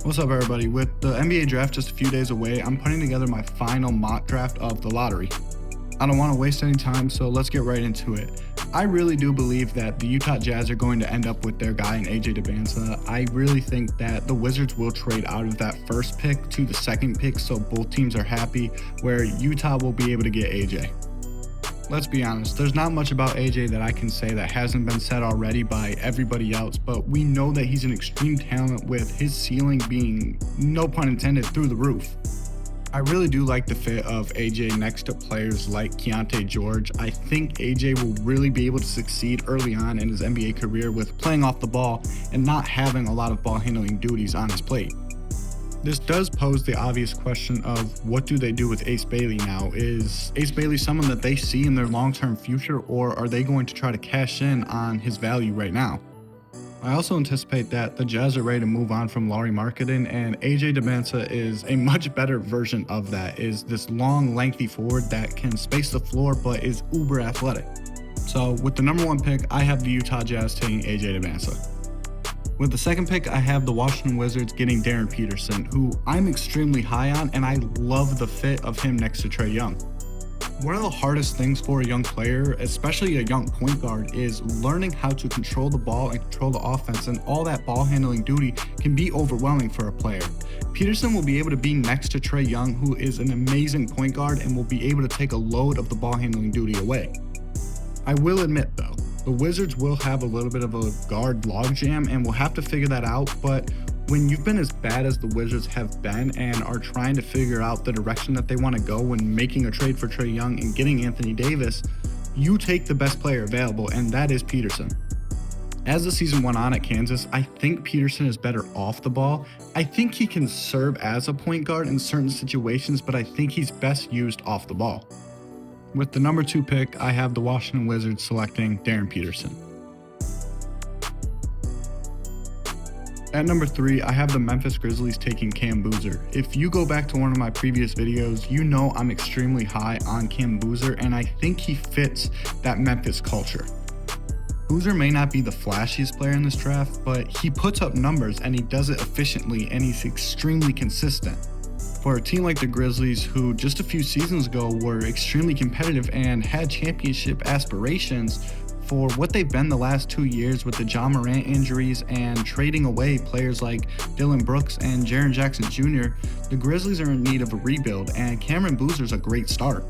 What's up, everybody? With the NBA draft just a few days away, I'm putting together my final mock draft of the lottery. I don't want to waste any time, so let's get right into it. I really do believe that the Utah Jazz are going to end up with their guy in AJ Dybantsa. I really think that the Wizards will trade out of that first pick to the second pick, so both teams are happy, where Utah will be able to get AJ. Let's be honest, there's not much about AJ that I can say that hasn't been said already by everybody else, but we know that he's an extreme talent with his ceiling being, no pun intended, through the roof. I really do like the fit of AJ next to players like Keyonte George. I think AJ will really be able to succeed early on in his NBA career with playing off the ball and not having a lot of ball handling duties on his plate. This does pose the obvious question of what do they do with Ace Bailey now? Is Ace Bailey someone that they see in their long-term future, or are they going to try to cash in on his value right now? I also anticipate that the Jazz are ready to move on from Lauri Markkanen, and AJ Dybantsa is a much better version of that, is this long, lengthy forward that can space the floor but is uber athletic. So with the number one pick, I have the Utah Jazz taking AJ Dybantsa. With the second pick, I have the Washington Wizards getting Darren Peterson, who I'm extremely high on, and I love the fit of him next to Trae Young. One of the hardest things for a young player, especially a young point guard, is learning how to control the ball and control the offense, and all that ball handling duty can be overwhelming for a player. Peterson will be able to be next to Trae Young, who is an amazing point guard and will be able to take a load of the ball handling duty away. I will admit though, the Wizards will have a little bit of a guard logjam and will have to figure that out, but when you've been as bad as the Wizards have been and are trying to figure out the direction that they want to go when making a trade for Trae Young and getting Anthony Davis, you take the best player available, and that is Peterson. As the season went on at Kansas, I think Peterson is better off the ball. I think he can serve as a point guard in certain situations, but I think he's best used off the ball. With the number two pick, I have the Washington Wizards selecting Darren Peterson. At number three, I have the Memphis Grizzlies taking Cam Boozer. If you go back to one of my previous videos, you know I'm extremely high on Cam Boozer, and I think he fits that Memphis culture. Boozer may not be the flashiest player in this draft, but he puts up numbers and he does it efficiently, and he's extremely consistent. For a team like the Grizzlies, who just a few seasons ago were extremely competitive and had championship aspirations, for what they've been the last 2 years with the Ja Morant injuries and trading away players like Dillon Brooks and Jaren Jackson Jr., the Grizzlies are in need of a rebuild, and Cameron Boozer's a great start.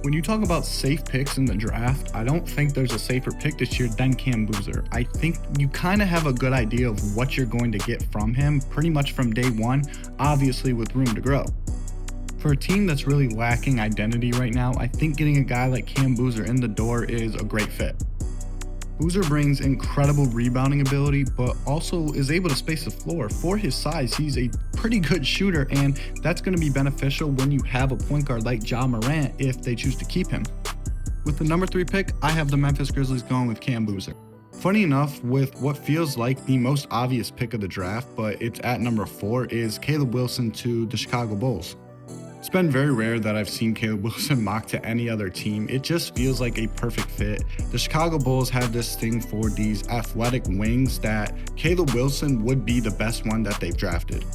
When you talk about safe picks in the draft, I don't think there's a safer pick this year than Cam Boozer. I think you kind of have a good idea of what you're going to get from him pretty much from day one, obviously with room to grow. For a team that's really lacking identity right now, I think getting a guy like Cam Boozer in the door is a great fit. Boozer brings incredible rebounding ability, but also is able to space the floor. For his size, he's a pretty good shooter, and that's going to be beneficial when you have a point guard like Ja Morant if they choose to keep him. With the number three pick, I have the Memphis Grizzlies going with Cam Boozer. Funny enough, with what feels like the most obvious pick of the draft, but it's at number four, is Caleb Wilson to the Chicago Bulls. It's been very rare that I've seen Caleb Wilson mocked to any other team. It just feels like a perfect fit. The Chicago Bulls have this thing for these athletic wings that Caleb Wilson would be the best one that they've drafted.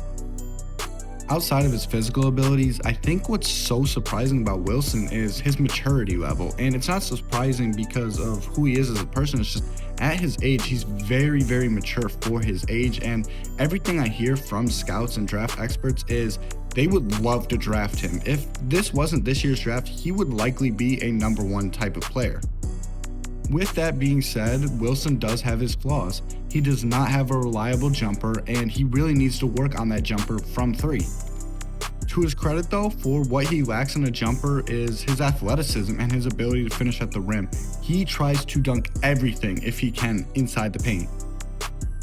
Outside of his physical abilities, I think what's so surprising about Wilson is his maturity level. And it's not surprising because of who he is as a person. It's just at his age, he's very, very mature for his age. And everything I hear from scouts and draft experts is they would love to draft him. If this wasn't this year's draft, he would likely be a number one type of player. With that being said, Wilson does have his flaws. He does not have a reliable jumper, and he really needs to work on that jumper from three. To his credit though, for what he lacks in a jumper is his athleticism and his ability to finish at the rim. He tries to dunk everything if he can inside the paint.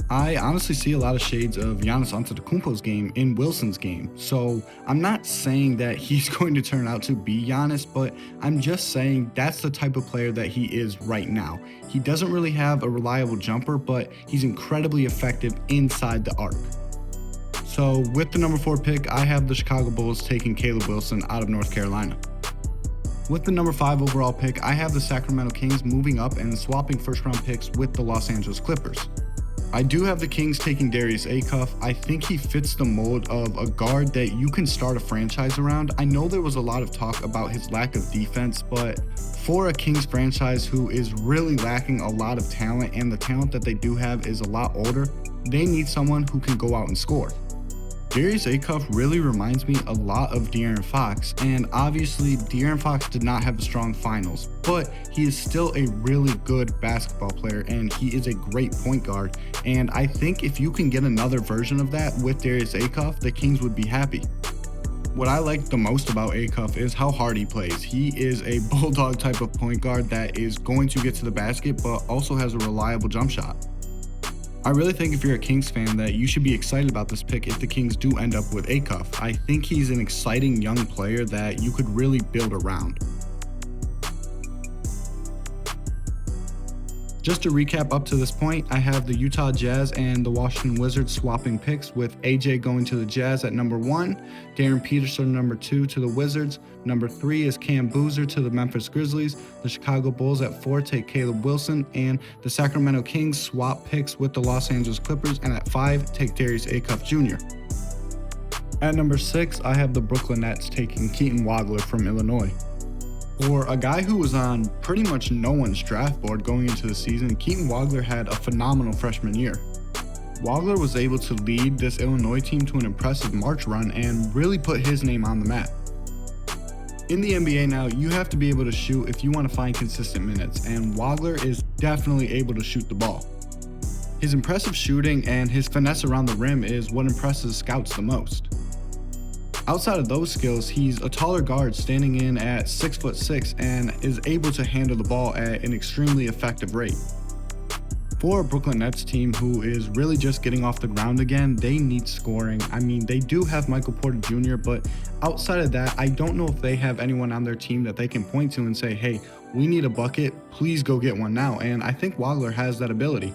I honestly see a lot of shades of Giannis Antetokounmpo's game in Wilson's game. So I'm not saying that he's going to turn out to be Giannis, but I'm just saying that's the type of player that he is right now. He doesn't really have a reliable jumper, but he's incredibly effective inside the arc. So with the number four pick, I have the Chicago Bulls taking Caleb Wilson out of North Carolina. With the number 5 overall pick, I have the Sacramento Kings moving up and swapping first round picks with the Los Angeles Clippers. I do have the Kings taking Darius Acuff. I think he fits the mold of a guard that you can start a franchise around. I know there was a lot of talk about his lack of defense, but for a Kings franchise who is really lacking a lot of talent, and the talent that they do have is a lot older, they need someone who can go out and score. Darius Acuff really reminds me a lot of De'Aaron Fox, and obviously De'Aaron Fox did not have a strong finals, but he is still a really good basketball player and he is a great point guard, and I think if you can get another version of that with Darius Acuff, the Kings would be happy. What I like the most about Acuff is how hard he plays. He is a bulldog type of point guard that is going to get to the basket but also has a reliable jump shot. I really think if you're a Kings fan that you should be excited about this pick if the Kings do end up with Acuff. I think he's an exciting young player that you could really build around. Just to recap up to this point, I have the Utah Jazz and the Washington Wizards swapping picks, with AJ going to the Jazz at number 1, Darren Peterson number 2 to the Wizards, number 3 is Cam Boozer to the Memphis Grizzlies, the Chicago Bulls at 4 take Caleb Wilson, and the Sacramento Kings swap picks with the Los Angeles Clippers, and at 5 take Darius Acuff Jr. At number 6, I have the Brooklyn Nets taking Keaton Wagler from Illinois. For a guy who was on pretty much no one's draft board going into the season, Keaton Wagler had a phenomenal freshman year. Wagler was able to lead this Illinois team to an impressive March run and really put his name on the map. In the NBA now, you have to be able to shoot if you want to find consistent minutes, and Wagler is definitely able to shoot the ball. His impressive shooting and his finesse around the rim is what impresses scouts the most. Outside of those skills, he's a taller guard standing in at 6'6" and is able to handle the ball at an extremely effective rate. For a Brooklyn Nets team who is really just getting off the ground again, they need scoring. I mean, they do have Michael Porter Jr., but outside of that, I don't know if they have anyone on their team that they can point to and say, hey, we need a bucket, please go get one now, and I think Wagler has that ability.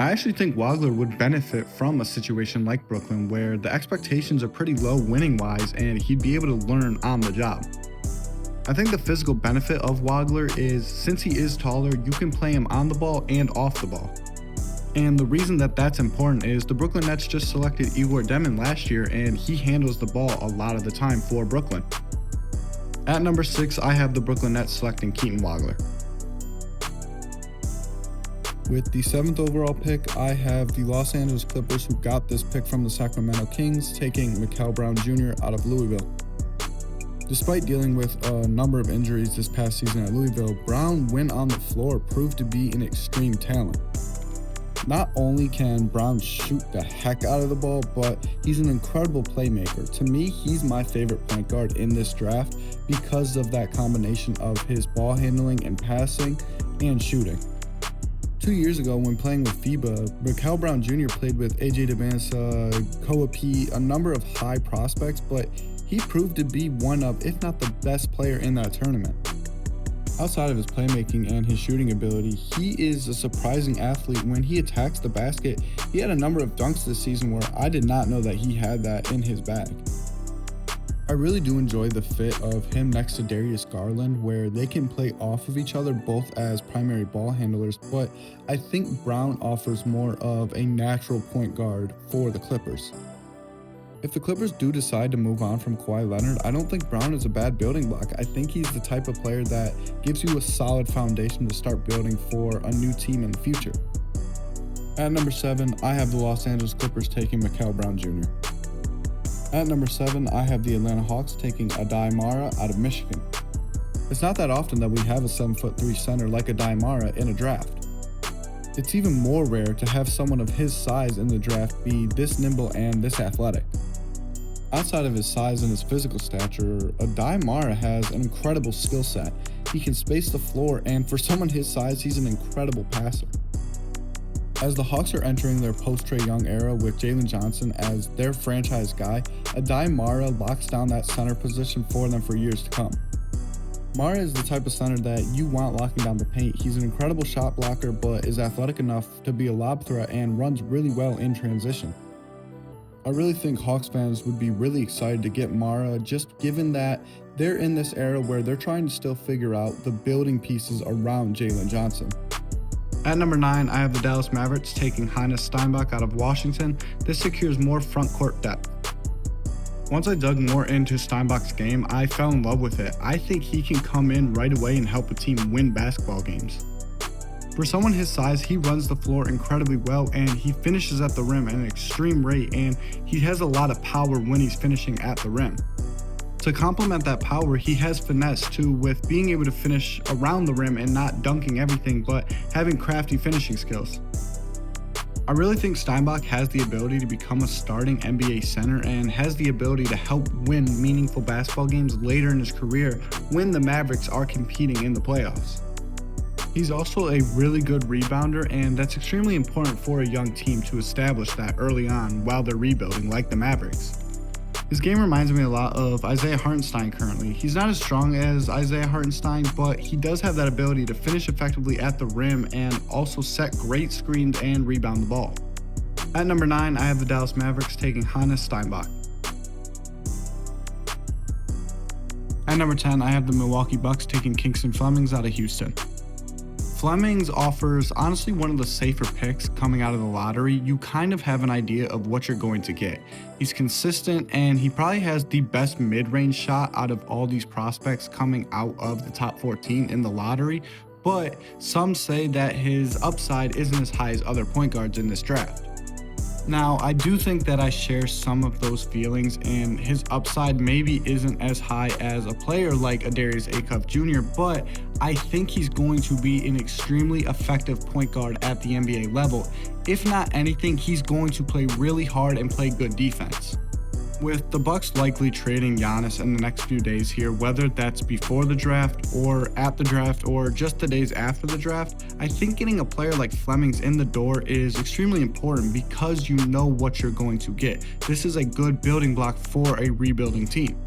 I actually think Wagler would benefit from a situation like Brooklyn where the expectations are pretty low winning-wise and he'd be able to learn on the job. I think the physical benefit of Wagler is, since he is taller, you can play him on the ball and off the ball. And the reason that that's important is the Brooklyn Nets just selected Igor Demon last year and he handles the ball a lot of the time for Brooklyn. At number 6, I have the Brooklyn Nets selecting Keaton Wagler. With the 7th overall pick, I have the Los Angeles Clippers, who got this pick from the Sacramento Kings, taking Mikal Brown Jr. out of Louisville. Despite dealing with a number of injuries this past season at Louisville, Brown, when on the floor, proved to be an extreme talent. Not only can Brown shoot the heck out of the ball, but he's an incredible playmaker. To me, he's my favorite point guard in this draft because of that combination of his ball handling and passing and shooting. 2 years ago, when playing with FIBA, Mikal Brown Jr. played with AJ Demancia, Koa P, a number of high prospects, but he proved to be one of, if not the best player in that tournament. Outside of his playmaking and his shooting ability, he is a surprising athlete. When he attacks the basket, he had a number of dunks this season where I did not know that he had that in his bag. I really do enjoy the fit of him next to Darius Garland, where they can play off of each other both as primary ball handlers, but I think Brown offers more of a natural point guard for the Clippers. If the Clippers do decide to move on from Kawhi Leonard, I don't think Brown is a bad building block. I think he's the type of player that gives you a solid foundation to start building for a new team in the future. At number 7, I have the Los Angeles Clippers taking Mikal Brown Jr. At number 7, I have the Atlanta Hawks taking Adai Mara out of Michigan. It's not that often that we have a 7'3" center like Adai Mara in a draft. It's even more rare to have someone of his size in the draft be this nimble and this athletic. Outside of his size and his physical stature, Adai Mara has an incredible skill set. He can space the floor, and for someone his size, he's an incredible passer. As the Hawks are entering their post-Trae Young era with Jalen Johnson as their franchise guy, Adai Mara locks down that center position for them for years to come. Mara is the type of center that you want locking down the paint. He's an incredible shot blocker, but is athletic enough to be a lob threat and runs really well in transition. I really think Hawks fans would be really excited to get Mara, just given that they're in this era where they're trying to still figure out the building pieces around Jalen Johnson. At number 9, I have the Dallas Mavericks taking Heinz Steinbach out of Washington. This secures more front court depth. Once I dug more into Steinbach's game, I fell in love with it. I think he can come in right away and help a team win basketball games. For someone his size, he runs the floor incredibly well and he finishes at the rim at an extreme rate, and he has a lot of power when he's finishing at the rim. To complement that power, he has finesse too, with being able to finish around the rim and not dunking everything, but having crafty finishing skills. I really think Steinbach has the ability to become a starting NBA center and has the ability to help win meaningful basketball games later in his career when the Mavericks are competing in the playoffs. He's also a really good rebounder, and that's extremely important for a young team to establish that early on while they're rebuilding, like the Mavericks. His game reminds me a lot of Isaiah Hartenstein currently. He's not as strong as Isaiah Hartenstein, but he does have that ability to finish effectively at the rim and also set great screens and rebound the ball. At number 9, I have the Dallas Mavericks taking Heinz Steinbach. At number 10, I have the Milwaukee Bucks taking Kingston Flemings out of Houston. Flemings offers honestly one of the safer picks coming out of the lottery. You kind of have an idea of what you're going to get. He's consistent and he probably has the best mid-range shot out of all these prospects coming out of the top 14 in the lottery, but some say that his upside isn't as high as other point guards in this draft. Now, I do think that I share some of those feelings, and his upside maybe isn't as high as a player like Darius Acuff Jr., but I think he's going to be an extremely effective point guard at the NBA level. If not anything, he's going to play really hard and play good defense. With the Bucks likely trading Giannis in the next few days here, whether that's before the draft or at the draft or just the days after the draft, I think getting a player like Flemings in the door is extremely important because you know what you're going to get. This is a good building block for a rebuilding team.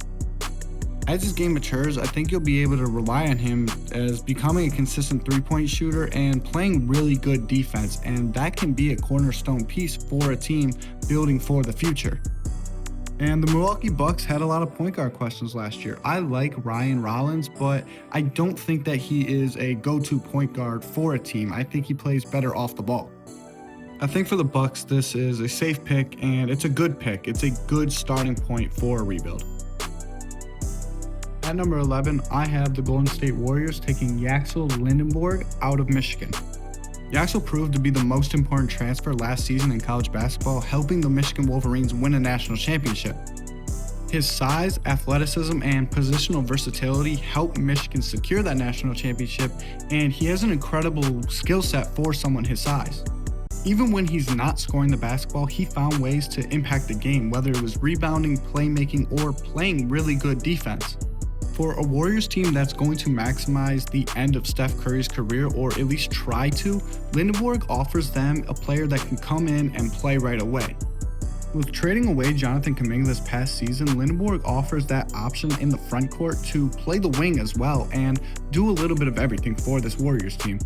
As his game matures, I think you'll be able to rely on him as becoming a consistent three-point shooter and playing really good defense, and that can be a cornerstone piece for a team building for the future. And the Milwaukee Bucks had a lot of point guard questions last year. I like Ryan Rollins, but I don't think that he is a go-to point guard for a team. I think he plays better off the ball. I think for the Bucks, this is a safe pick, and it's a good pick. It's a good starting point for a rebuild. At number 11, I have the Golden State Warriors taking Yaxel Lindenberg out of Michigan. Yaxel proved to be the most important transfer last season in college basketball, helping the Michigan Wolverines win a national championship. His size, athleticism, and positional versatility helped Michigan secure that national championship, and he has an incredible skill set for someone his size. Even when he's not scoring the basketball, he found ways to impact the game, whether it was rebounding, playmaking, or playing really good defense. For a Warriors team that's going to maximize the end of Steph Curry's career, or at least try to, Lindenberg offers them a player that can come in and play right away. With trading away Jonathan Kuminga this past season, Lindenberg offers that option in the front court to play the wing as well and do a little bit of everything for this Warriors team.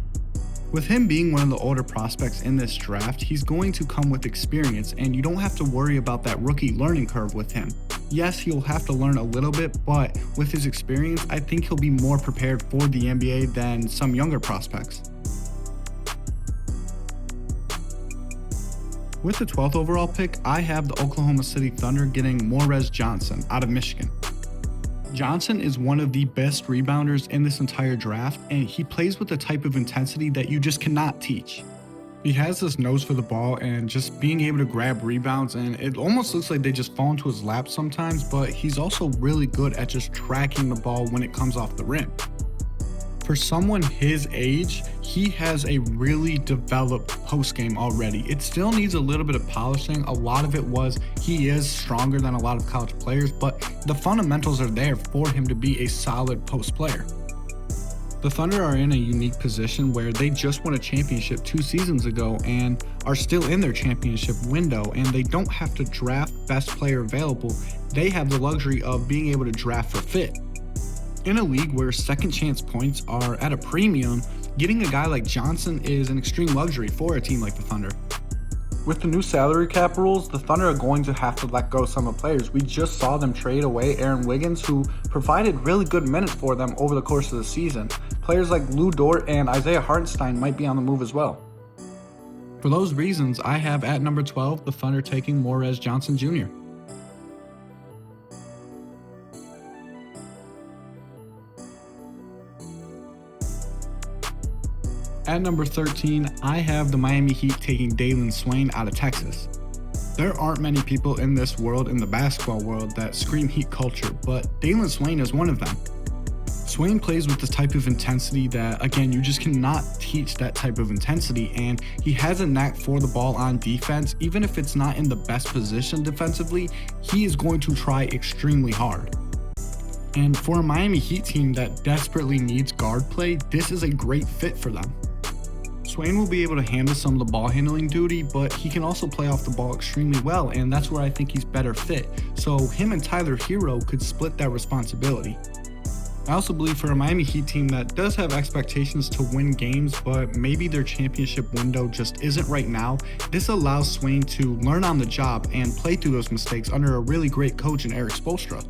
With him being one of the older prospects in this draft, he's going to come with experience, and you don't have to worry about that rookie learning curve with him. Yes, he'll have to learn a little bit, but with his experience, I think he'll be more prepared for the NBA than some younger prospects. With the 12th overall pick, I have the Oklahoma City Thunder getting Morez Johnson out of Michigan. Johnson is one of the best rebounders in this entire draft, and he plays with a type of intensity that you just cannot teach. He has this nose for the ball and just being able to grab rebounds, and it almost looks like they just fall into his lap sometimes, but he's also really good at just tracking the ball when it comes off the rim. For someone his age, he has a really developed post game already. It still needs a little bit of polishing. A lot of it was he is stronger than a lot of college players, but the fundamentals are there for him to be a solid post player. The Thunder are in a unique position where they just won a championship 2 seasons ago and are still in their championship window, and they don't have to draft best player available. They have the luxury of being able to draft for fit. In a league where second chance points are at a premium, getting a guy like Johnson is an extreme luxury for a team like the Thunder. With the new salary cap rules, the Thunder are going to have to let go some of players. We just saw them trade away Aaron Wiggins, who provided really good minutes for them over the course of the season. players like Lou Dort and Isaiah Hartenstein might be on the move as well. For those reasons, I have at number 12 the Thunder taking Morez Johnson Jr. At number 13, I have the Miami Heat taking Dalen Swain out of Texas. There aren't many people in this world, in the basketball world, that scream Heat culture, but Dalen Swain is one of them. Swain plays with the type of intensity that, again, you just cannot teach that type of intensity, and he has a knack for the ball on defense. Even if it's not in the best position defensively, he is going to try extremely hard. And for a Miami Heat team that desperately needs guard play, this is a great fit for them. Swain will be able to handle some of the ball handling duty, but he can also play off the ball extremely well, and that's where I think he's better fit. So him and Tyler Hero could split that responsibility. I also believe for a Miami Heat team that does have expectations to win games, but maybe their championship window just isn't right now, this allows Swain to learn on the job and play through those mistakes under a really great coach in Erik Spoelstra.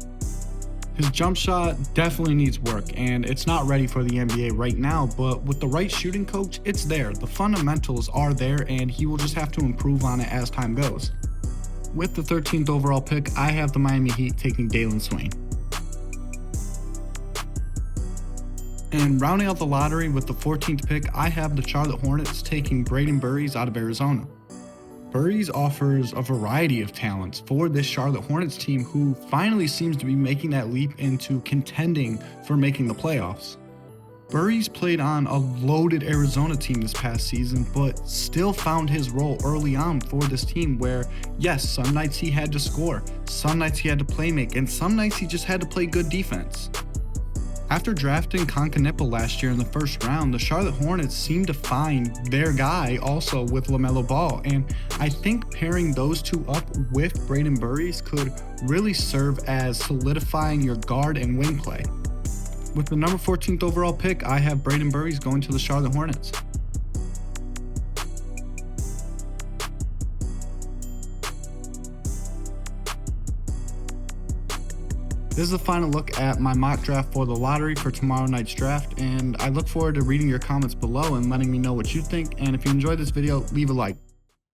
His jump shot definitely needs work, and it's not ready for the NBA right now, but with the right shooting coach, it's there. The fundamentals are there, and he will just have to improve on it as time goes. With the 13th overall pick, I have the Miami Heat taking Dalen Swain. And rounding out the lottery with the 14th pick, I have the Charlotte Hornets taking Braden Burries out of Arizona. Burries offers a variety of talents for this Charlotte Hornets team, who finally seems to be making that leap into contending for making the playoffs. Burries played on a loaded Arizona team this past season, but still found his role early on for this team where, yes, some nights he had to score, some nights he had to play make, and some nights he just had to play good defense. After drafting Concanipple last year in the first round, the Charlotte Hornets seemed to find their guy also with LaMelo Ball, and I think pairing those two up with Braden Burries could really serve as solidifying your guard and wing play. With the number 14th overall pick, I have Braden Burries going to the Charlotte Hornets. This is the final look at my mock draft for the lottery for tomorrow night's draft, and I look forward to reading your comments below and letting me know what you think. And if you enjoyed this video, leave a like.